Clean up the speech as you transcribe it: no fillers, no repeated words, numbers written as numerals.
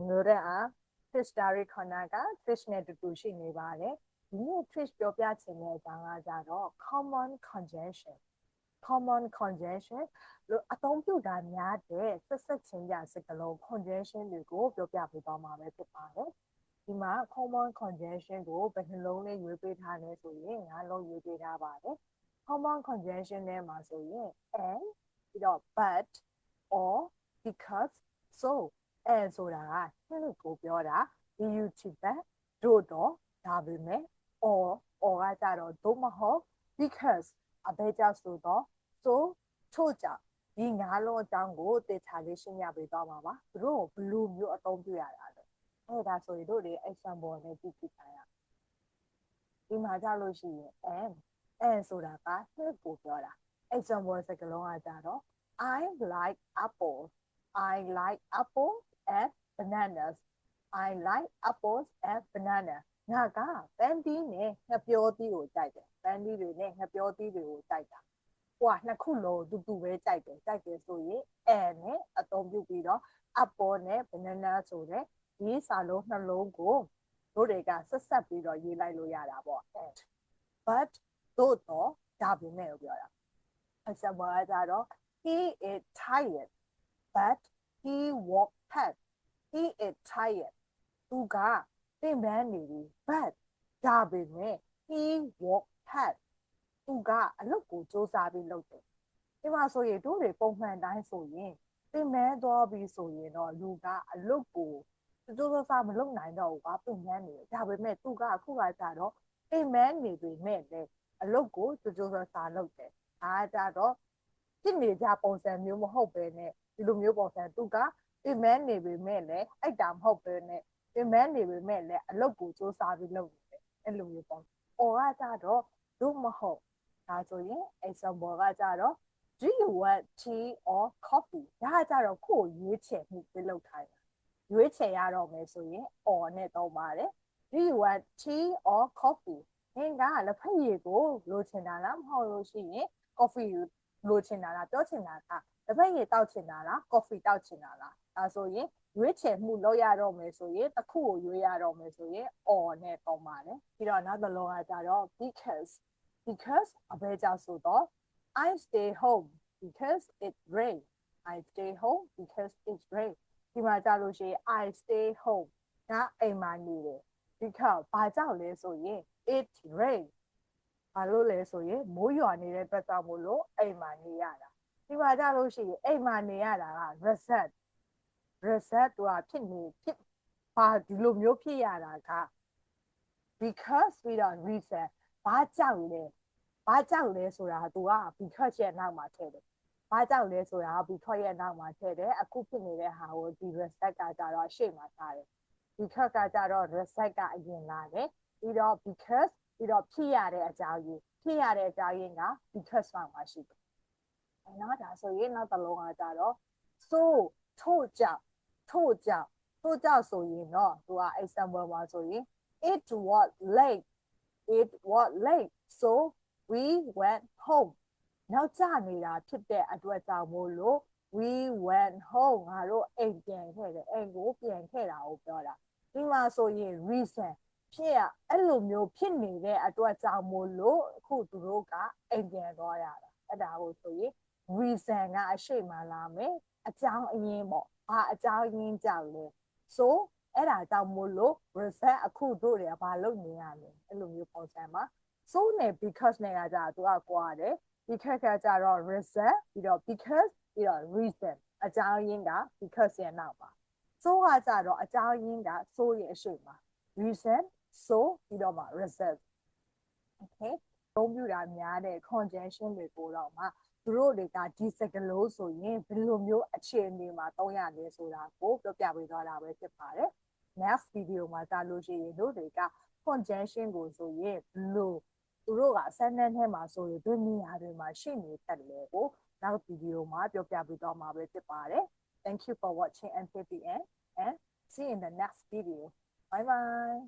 오늘은 fish 다리 커나가 fish네 두두시 네바래. 이게 fish 뼈뼈치네 장아자로 common conjunction. common conjunction အသုံးပြုတာများတဲ့ဆက်ဆက်ချင်းကြစကားလုံး conjunction တွေကိုပြောပြပေးသွားမှာပဲဖြစ်ပါတယ်။ဒီမှာ common conjunction ကိုဘယ်နှလုံးလေးရွေးပေးထားလဲဆိုရင်၅လုံးရွေးပေးထားပါတယ်။ common conjunction ထဲမှာဆိုရင် and ပြီးတော့ but or because so and ဆိုတာကနှစ်ကိုပြောတာ but တို့တော့ဒါပေမဲ့ or ကကြတော့သို့မဟုတ် because အဘဲကြောင့်ဆိုတော့ so ထို့ကြောင့်ဒီငါးလုံးအကြောင်းကိုတေချာလေးရှင်းပြပေးသွားမှာပါသူတို့ဘလူးမျိုးအသုံးပြုရတာလဲအဲ့ဒါဆိုရင်တို့တွေ example နဲ့ကြည့်ကြည့်ထားရဒီမှာကြလို့ရှိရင် and ဆိုတာကနှစ်ကိုပြောတာ example စကားလုံးကကြတော့ I like apples and bananas I like apples and bananas ငါကပန်းသီးနဲ့ငှက်ပျောသီးကိုကြိုက်တယ်ပန်းသီးတွေနဲ့ငှက်ပျောသီးတွေကိုကြိုက်တာဟိုကနှစ်ခုလုံးတူတူပဲကြိုက်တယ်ဆိုရင် and နဲ့အသုံးပြုပြီးတော့ apple နဲ့ banana ဆိုတဲ့ဒီစာလုံးနှလုံးကိုတို့တွေကဆက်ဆက်ပြီးတော့ရေးလိုက်လို့ရတာပေါ့ and but တို့တော့ဒါပေမဲ့ပြောတာ example ကကြတော့ he is tired but he worked hard he is tired သူကပင်ပန်းနေပြီ but ဒါပေမဲ့ he worked hard သူကအလုပ်ကိုစူးစမ်းပြီးလုပ်တယ်ဒီမှာဆိုရင်တို့တွေပုံမှန်တိုင်းဆိုရင်ပင်ပန်းသွားပြီဆိုရင်တော့လူကအလုပ်ကိုစူးစမ်းမလုပ်နိုင်တော့ဘူးကပင်ပန်းနေတယ်ဒါပေမဲ့သူကအခုကကြတော့ပင်ပန်းနေပြီမဲ့လေအလုပ်ကိုစူးစမ်းလုပ်တယ်အားကြတော့ဖြစ်နေကြပုံစံမျိုးမဟုတ်ပဲနဲ့ဒီလိုမျိုးပုံစံသူကပင်ပန်းနေပြီမဲ့လေအဲ့တာမဟုတ်ပဲနဲ့ပင်ပန်းနေပြီမဲ့လေအလုပ်ကိုစူးစမ်းပြီးလုပ်နေတယ်အဲ့လိုမျိုးပေါ့။အော်ကကြတော့တို့မဟုတ်ဒါဆိုရင် example ကကြတော့ do you want tea or coffee ဒါကကြတော့ကိုယ်ရွေးချယ်မှုပြုလုပ်ခိုင်းတာရွေးချယ်ရတော့မယ်ဆိုရင် or နဲ့သုံးပါတယ် do you want tea or coffee သင်ကလက်ဖက်ရည်ကိုလိုချင်တာလားမဟုတ်လို့ရှိရင် coffee လိုချင်တာလားပြောချင်တာကလက်ဖက်ရည်တောက်ချင်တာလား coffee တောက်ချင်တာလားဒါဆိုရင်ရွေးချယ်မှုလုပ်ရတော့မယ်ဆိုရင်တစ်ခုကိုရွေးရတော့မယ်ဆိုရင် or နဲ့သုံးပါတယ်ပြီးတော့နောက်တစ်လုံးကကြတော့ because အဘဲကြောင့်ဆိုတော့ I stay home because it rain I stay home because it rain ဒီမှာကြလို့ရှိရင် I stay home ဒါအိမ်မှာနေတယ် because ဘာကြောင့်လဲဆိုရင် it rain ဘာလို့လဲဆိုရင်မိုးရွာနေတဲ့အတွက်ကြောင့်မို့လို့အိမ်မှာနေရတာဒီမှာကြလို့ရှိရင်အိမ်မှာနေရတာက reset သူကဖြစ်ဘာဒီလိုမျိုးဖြစ်ရတာက because ပြီးတော့ reason ဘာကြောင့်လဲဆိုတာသူက because ရဲ့နောက်မှာထည့်တယ်ဘာကြောင့်လဲဆိုတာ because ရဲ့နောက်မှာထည့်တယ်အခုဖြစ်နေတဲ့ဟာကိုဒီ reset ကကြတော့ရှေ့မှာထားတယ် because ကကြတော့ reset ကအရင်လာတယ်ပြီးတော့ because ပြီးတော့ဖြစ်ရတဲ့အကြောင်းရင်းက because မှာရှိတယ်နော်ဒါဆိုရင်နောက်တစ်လုံးကကြတော့ so ထို့ကြောင့်ဆိုရင်တော့သူက example မှာဆိုရင် it was late so we went home နောက်ကျနေတာဖြစ်တဲ့အတွက်ကြောင့်မို့လို့ we went home ငါတို့အိမ်ပြန်ခဲ့တယ်အိမ်ကိုပြန်ခဲ့တာကိုပြောတာဒီမှာဆိုရင် reason ဖြစ်ရအဲ့လိုမျိုးဖြစ်နေတဲ့အတွက်ကြောင့်မို့လို့အခုသူတို့ကအိမ်ပြန်သွားရတာအဲ့ဒါကိုဆိုရင် reason ကအရှိမလာမယ်အကြောင်းအရင်းပေါ့ဘာအကြောင်းရင်းကြောင့်လဲ so အဲ့ဒါကြောင့်မို့လို့ reason အခုတို့တွေကဘာလုပ်နေရလဲအဲ့လိုမျိုးပုံစံမှာ so နဲ့ because နဲ့ကကြသူကကွာတယ် because ကကြတော့ reason ပြီးတော့ because ပြီးတော့ reason အကြောင်းရင်းက because ရဲ့နောက်ပါ so ကကြတော့အကြောင်းရင်းက so ရဲ့အရှိမှာ reason so ပြီးတော့မှ reason okay သုံးပြတာများတဲ့ conjunction တွေကိုတော့မှသူတို့တွေကဒီစကားလုံးဆိုရင်ဘယ်လိုမျိုးအခြေအနေမှာသုံးရလဲဆိုတာကိုပြောပြပေးသွားတာပဲဖြစ်ပါတယ် next video မှာကြာလို့ရှိရင်တို့တွေက conjunction ကိုဆိုရင်ဘယ်လိုသူတို့က sentence ထဲမှာဆိုရင်ဒီနေရာတွေမှာရှိနေတတ်တယ်ကိုနောက် video မှာပြောပြပေးသွားမှာပဲဖြစ်ပါတယ် thank you for watching until the end and see you in the next video bye bye